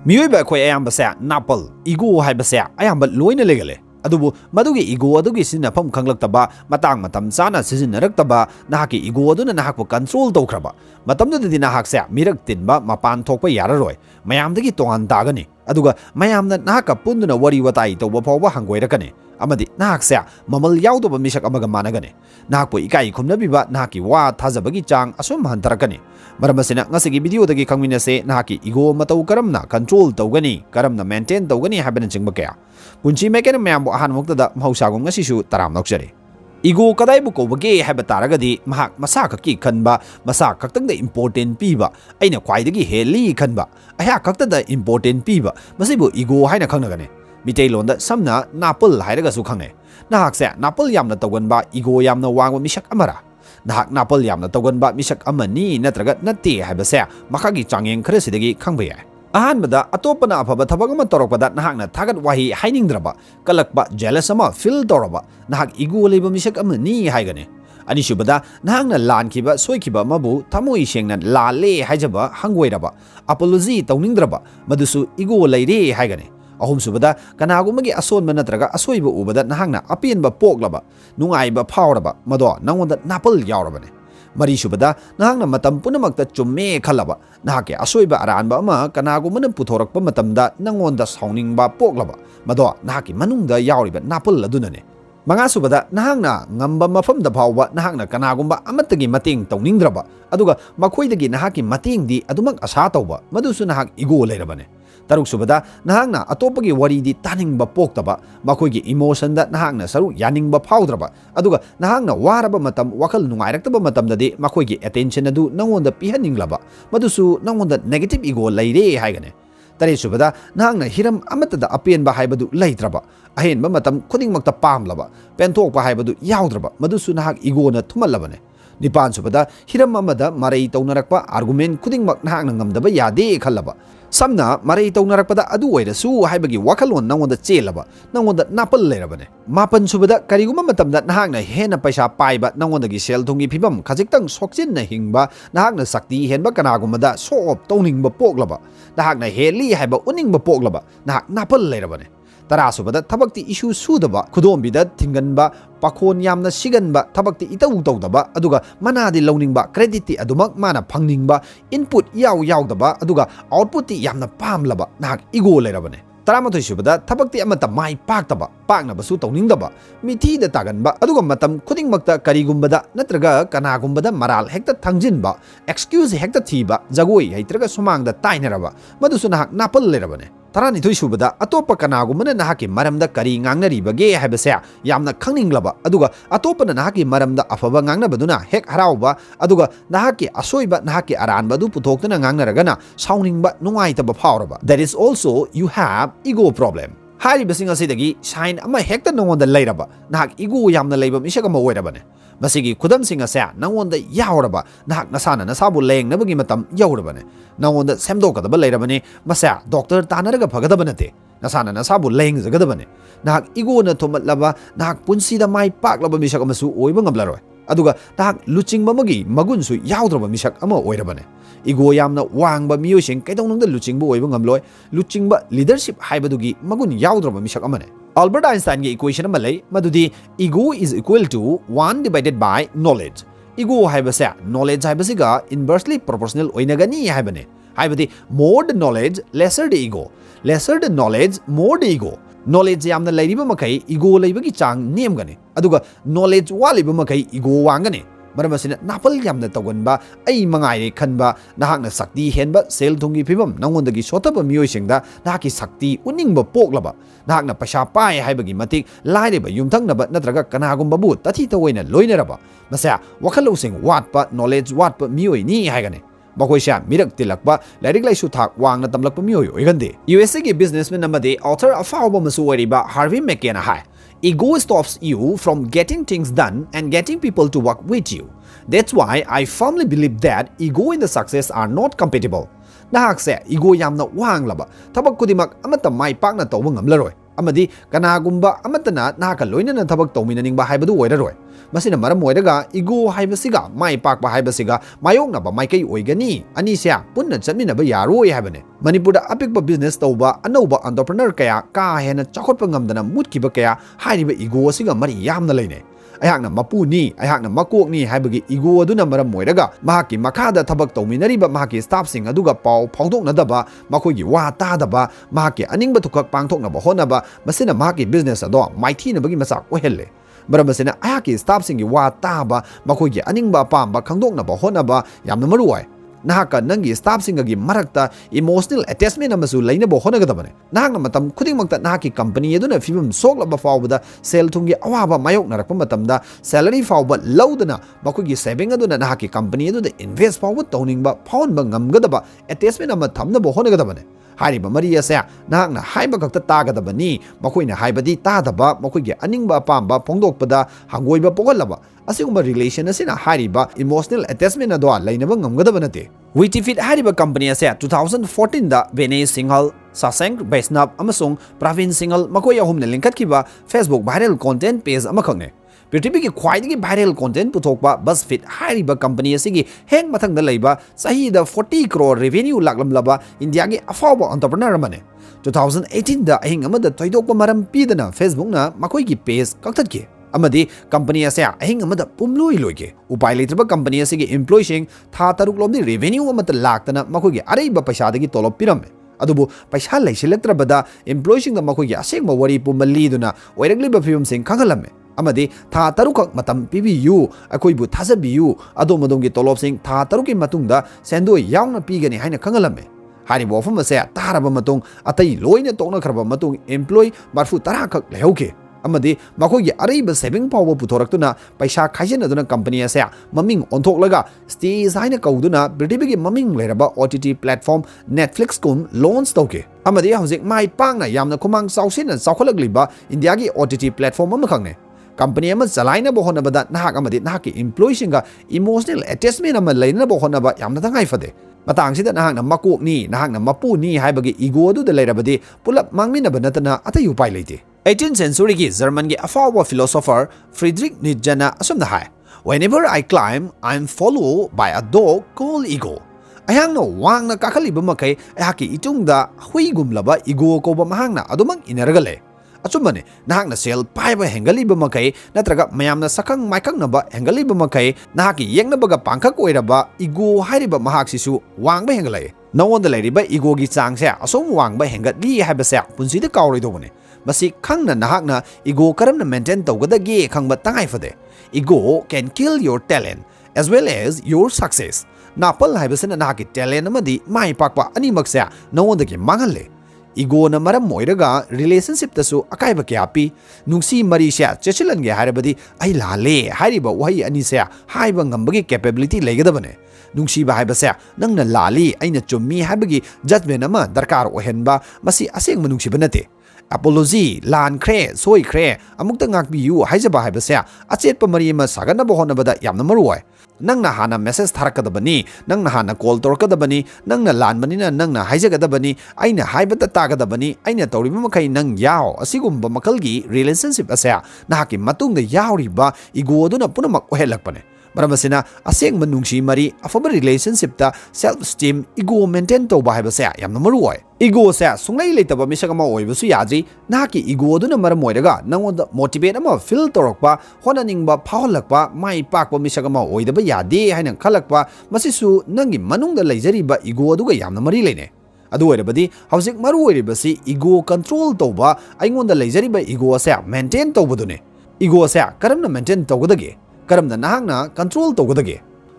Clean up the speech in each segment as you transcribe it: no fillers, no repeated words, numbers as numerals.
Miyoiba akhoi ayambase Napal ego haibase ayamba loina legale adubu madugi ego adugi sinafam khanglaktaba matang matam chana sijinnadrabadi nahakki ego aduna nahakpu control tawkraba matamdudi nahakse mirak tinba mapan thokpa yararoi mayamdagi tongan dagani aduga mayamna nahakka punduna wari watai tawba phawba hangoirakani amadi nahakse mamal yawdoba misak amaga managani nahakpu ikai khumnabiba nahakki wa thajabagi chang asum hantarakani maramasina ngasigi video dagi khangminase nahakki ego matau karamna control tawgani karamna maintain tawgani habana jingba kaya punchi meken mayambo ahan muktada mahusagum ngasisu taram nokjari ego kadai bu kobage haba taragadi mahak masa khakki khanba masa khaktangda important piba aina khwaidagi heli khanba aya khaktada important piba masibu ego haina khangnagane mitei londa samna Napal hairaga su khangne nahakse Napal yamna tawganba ego yamna wangwa misak amara nahak Napal yamna tawganba misak amani natraga natte haibase makagi changeng kharasidagi khangba yai ahanbada atopana afaba thabak ama torokpada nahakna thagat wahi hainingdraba kalakba jealous ama feel toraba nahak ego leiba misak amani haigane anisubada nahakna lankiba soikiba mabu thamoi sengna lale haijaba hangoiraba apology tawningdraba madusu ego leire haigane ahumsubada kanagumagi asonba natraga asoiba ubada nahakna apenba poklaba nungaiba phawraba mado nangonda Napal yaurabane Marisubada nahakna matam punamakta chumme khalaba nahake asoiba aranba ama kanagumana puthorakpa matamda nangonda sauningba poklaba mado nahaki manungda yauriba Napal adunane mangasubada nahakna ngamba mafamda phawba nahakna kanagumba amattagi mateng tawningdraba aduga makhoidagi nahaki matengdi adumak asa tawba madusu nahak ego leirabane taruk subada nahakna atopagi waridi taningba poktaba makhoigi emotion da nahakna saru yaningba phawdraba aduga nahakna waraba matam wakal nungairakta matamdadi makhoigi attention adu nangonda pihaninglaba madusu nangonda negative ego leire haigane tare subada nahakna hiram amatada apenba haibadu leitraba ahenba matam khudingmakta pamlaba penthokpa haibadu yawdraba madusu nahak ego na thumalabane nipan subada hiram amada marai tawnarakpa argument khudingmak nahakna ngamdaba yade khallaba samna marai tawnarakpada adu oirasu haibagi wakalon nangonda chelaba nangonda Napal leirabane mapan subada kariguma matamda nahakna hena paisa paiba nangondagi sel thungi phibam khajiktang sokchinna hingba nahakna sakti henba kanagumada show off tawningba poklaba nahakna heli haiba uningba poklaba nahak Napal leirabane tarasubada thabakti issue sudaba khudombida thinganba pakhon yamna siganba thabakti itau tawdaba aduga manadi lowningba credit ti adumak mana phangningba input yawdaba aduga output ti yamna pamlaba nahak ego leirabane taramatoi subada thabakti amata mai paktaba paknabasu tawningdaba mithida taganba aduga matam khudingmakta karigumbada natraga kanagumbada maral hekta thangjinba excuse hekta thiba jagoi haitraga sumangda tainaraba madusu nahak Napal leirabane Taranithoi subada atopa kanagumana nahaki maramda kari ngangnaribage haibase yamna khangninglaba aduga atopana nahaki maramda afaba ngangnabaduna hek harauba aduga nahaki asoiba nahaki aranba du puthoktana ngangnaragana sauningba nungaitaba phawraba that is also you have ego problem haribasing asidagi sign ama hekta nongonda leiraba nahak ego yamna leiba misak ama oirabane masigi khudamsing ase nangonda yauraba nahak nasana nasabu lengnabagi matam yaurabane nangonda semdokadaba leirabane masa doctor tanaraga phagadaba nate nasana nasabu lengjagadabane nahak ego na thomatlaba nahak punsida mai paklaba misak amasu oiba ngamlaroi aduga nahak luchingba magi magunsu yaudraba misak ama oirabane ego yamna wangba miyosing kaidonungda luchingba oiba ngamloi luchingba leadership haibadugi magun yaudraba misak amane Albert Einstein ge equation ama lei madudi ego is equal to 1 divided by knowledge ego haibase knowledge haibasiga inversely proportional oinagani haibane haibadi more the knowledge lesser the ego lesser the knowledge more the ego knowledge yamna leiriba makai ego leibagi chang nemgane aduga knowledge waliba makai ego wangane maramasina Napal yamna tawganba ai mangaire khanba nahakna sakti henba sel thungi phibam nangondagi sotaba miyoisingda nahaki sakti uningba poklaba nahakna paisa pai haibagi matik laireba yumthangnaba natraga kanagumba bu tathi tawoina loinaraba masa wakhalosing watpa knowledge watpa miyoi ni haigane makoisha mirak tilakpa lairik laisu thak wangna tamlakpa miyoi oigande USA ge businessman amade author afawba masu wariba Harvey McKenna hai ego stops you from getting things done and getting people to work with you. That's why I firmly believe that ego and the success are not compatible. Nahakse ego yamna wanglaba thabak kudimak amata mai pakna tawba ngamlaroi amadi kanagumba amattana nahakka loinana thabak touminnaningbagi haibadu oiraroi masina maram oiraga ego haibasiga mai pakpa haibasiga mayoknaba maikai oigani ani sia punna chatminaba yaroi haibane Manipurda apikba business tauba anauba entrepreneur kaya ka hena chakhotpa ngamdana mutkiba kaya hairiba ego asiga mari yamna leine ayakna mapuni ayakna makokni haibagi ego aduna maram moiraga mahaki makhada thabak tauminariba mahaki staff sing aduga pau phongdoknadaba makoigi wa tadaba mahaki aningba thukak pangthoknaba honaba masina mahaki business ado maithinabagi machak ohelle maram asina ayaki staff singi wa taba makoigi aningba pamba khangdoknaba honaba yamna maruai nahakka nangi staff singagi marakta emotional attachment amasu lainabo honagadabane nahakna matam khudingmakta nahakki company aduna fibam soklaba fawbada sel thungi awaba mayok narakpa matamda salary fawba laudana makogi saving aduna nahakki company aduna invest fawba towningba phawonba ngamgadaba attachment ama thamnabo honagadabane hairiba mari ase nahakna haiba kakta tagadabani makoina haibadi tadaba makogi aningba apamba phongdokpada hangoiba pogalaba asigumba relation asina hairiba emotional attachment adwa lainaba ngamgadaba nate Witifit hariba company ase 2014 da Benay Singhal Sasang Vaishnav amasung Pravin Singhal makoi ahumna linkatkiba Facebook viral content page amakhakne Prithibi khwaidagi viral content puthokba BuzzFeed hariba company asigi heng mathangda leiba sahi da 40 crore revenue laklamlaba India gi afawba entrepreneur amane 2018 da ahing amada toidokpa maram pidana Facebook na makoi gi page kaktatki amadi company ase ahing amada pumloi loike upai leitraba company asigi employee sing tha taruk lomdi revenue amata laktana makogi areiba paisa dagi tolop piramme adubu paisa leisilaktrabada employee sing da makogi asengma wari pumaliduna oiragliba film sing khangalamme amadi tha taruk matam pibiyu akoibu thasabiyu adomadongi tolop sing tha taruki matungda sendoi yaungna pigani haina khangalamme haribo ofam ase taraba matung atai loina tokna kharba matung employee marfu tara khak lehauke amadi makogi araiba saving power puthораktuna paisa khaijenaduna company ase maming onthoklaga stage haina kauduna prithibi maming leraba OTT platform Netflix kun launch tauke amadi hojik mai pangna yamna khumang chausina chaukhlagliba India gi OTT platform am khangne company ama chalaina bo honabada nahak amadi nahaki employee singa emotional attachment ama leina bo honaba yamna tangai fade matangsida nahakna makokni nahakna mapuni haibagi ego adu de leirabadi pulap mangminaba natana atayu pai leite 18th century ki German ki afawa philosopher Friedrich Nietzsche na asumna hai whenever I climb I am followed by a dog called ego ayang no wang na kakaliba makai ayaki itungda huigumlaba ego ko ba mahangna adumang ineragale achumane nahakna sel paiba hengaliba makai natraga mayamna sakang maikang naba hengaliba makai nahaki yengnabaga pangkhak oiraba ego hairiba mahaksisu wangba hengalai nawonda leiriba ego gi changse asom wangba hengatli haibase punsida kawroidobane masi khangna nahakna ego karamna maintain tawgadage khangba tangai fade ego can kill your talent as well as your success Napal haibasena nahaki talent amadi mai pakpa animakse nawondagi manghalli ego na maram moiraga relationship tasu akaiba kyapi nungsi mari sha chechilange harabadi ai lale hariba wahi ani se haiba ngambagi capability legadabane nungsi ba haiba se nangna lali aina chummi haibagi judgment ama darkar ohenba masi aseng manungsi banate apology lan kre soi kre amukta ngakbi yu haijaba haibase achetpa mari ma sagana bo honabada yamna maruai nangna hana message tharakadabani nangna hana call torkadabani nangna lan manina nangna haijagadabani aina haibata tagadabani aina tawriba makai nang yaw asigumba makalgi relationship ase nahaki matungda yawriba ego aduna punamak ohelakpane Maramasina aseng manungsi mari afaba relationship ta self esteem ego maintain tawba haibase yamna maruai ego se sunglai leitaba misagama oibasu yadri nahaki ego aduna maram oiraga nangonda motivate ama feel torokpa honaningba phawlakpa mai pakpa misagama oidaba yade haina khalakpa masisu nangi manungda leijariba ego aduga yamna mari leine adu oirabadi hawsik maru oiribasi ego control tawba aingonda leijariba ego ase maintain tawbadune ego ase karamna maintain tawgadage karamna nahakna control tawgadage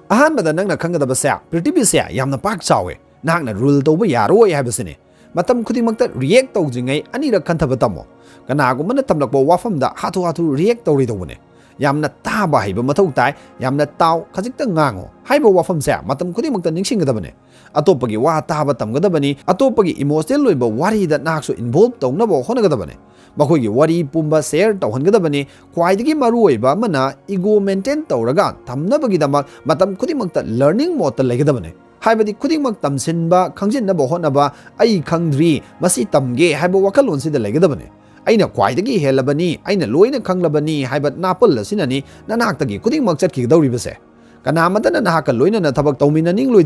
ahanbada nangna khangadaba se prithibi se yamna pak chawe nahakna rule tawba yaroi haibasine matam khudingmakta react tawjingai anira kanthaba tamo kanagumana tamlakba wafamda hatu react tawridobune yamna taba haiba mathau tai yamna taw khajikta ngango haiba wafam se matam khudingmakta ningsinggadabane atopagi wa taba tamgadabani atopagi emotional loiba wari da naksu involve tawnabo honagadabane makoigi wari pumba share tawhangadabani khwaidagi maru oiba mana ego maintain tawraga thamnabagi damak matam khudingmakta learning mode legadabane haibadi khudingmak tamsinba khangjinna bo honaba ai khangdri masi tamge haiba wakalon sida legadabane aina khwaidagi helabani aina loina khanglabani haiba Napal asinani nanaktagi khudingmak chatkhigdawribase kanamatana nahakka loinana thabak touminnaningloi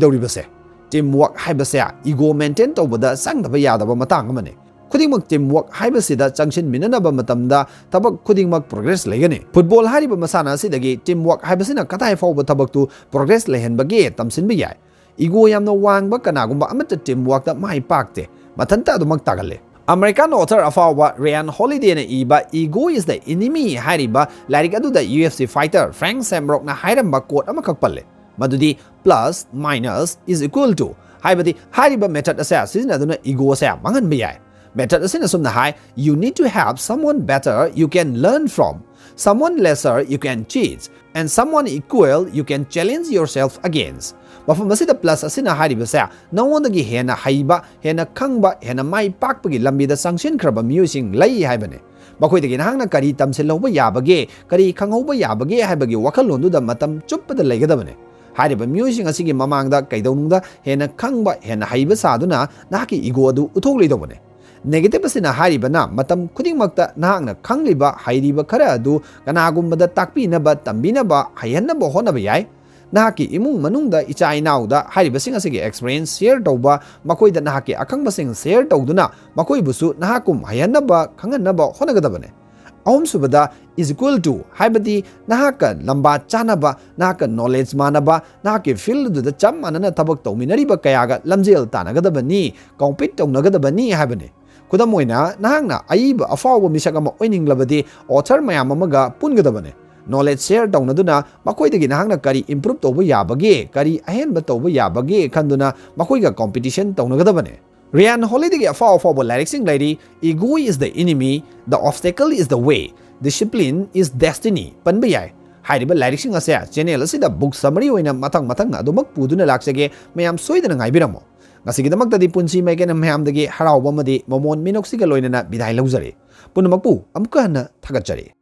teamwork haibase ego maintain tawbada sangdaba yadaba matang amane khudingmak teamwork haibasida changsin minanaba matamda thabak khudingmak progress leigani football hariba masana asidagi teamwork haibasina katai fawba thabaktu progress lehenbagi tamsinba yai ego yamna wangba kanagumba amatta teamwork da mai pakte mathanta adumak tagalle American author afawa Ryan Holiday na iba ego is the enemy hariba larik aduda UFC fighter Frank Shamrock na hairamba quote amakak palle madudi plus minus is equal to haibadi hariba method asa sizinaduna ego asa mangan biyai method asina sumna hai you need to have someone better you can learn from someone lesser you can cheat and someone equal you can challenge yourself against mafam asida plus asina hariba sa nawondagi hena haiba hena khangba hena mai pakpagi lambida sangshin khraba musing lai haibane makoidagi nahangna kari tamsilhauba yabage kari khanghoba yabage haibagi wakalonduda matam chuppada leigadabane hariba musing asigi mamangda kaidaunungda hena khangba hena haiba saduna nahaki ego adu uthokleidobane negative asina haribana matam khudingmakta nahakna khangliba hairiba khara adu kanagumbada takpinaba tambinaba hayanaba honaba yai nahaki imung manungda icha inauda haribasing asigi experience share tauba makoida nahaki akhangmasing share tauduna makoibusu nahakum hayanaba khanganaba honagadabane ahum subada is equal to haibadi nahaka lamba chanaba nahaka knowledge manaba nahaki field da cham manana thabak tauminariba kayaga lamjel tanagadabani compete taunagadabani haibane kudam oina nahangna aiba afawa misakama oininglabadi author mayam amaga pungadabane knowledge share taunaduna makoidagi nahangna kari improve tawba yabage kari ahenba tawba yabage khanduna makoiga competition taunagadabane Ryan Holiday afawa lyricsing lady ego is the enemy the obstacle is the way discipline is destiny panba yai hairiba lyricsing ase channel asida book summary oina mathang adumak puduna laksage mayam soidana ngaibiramo ngasigidamaktadi punsi maikena mayamdagi harawba madi momon minoksiga loinana bidai laujare punamakpu amukana thagachare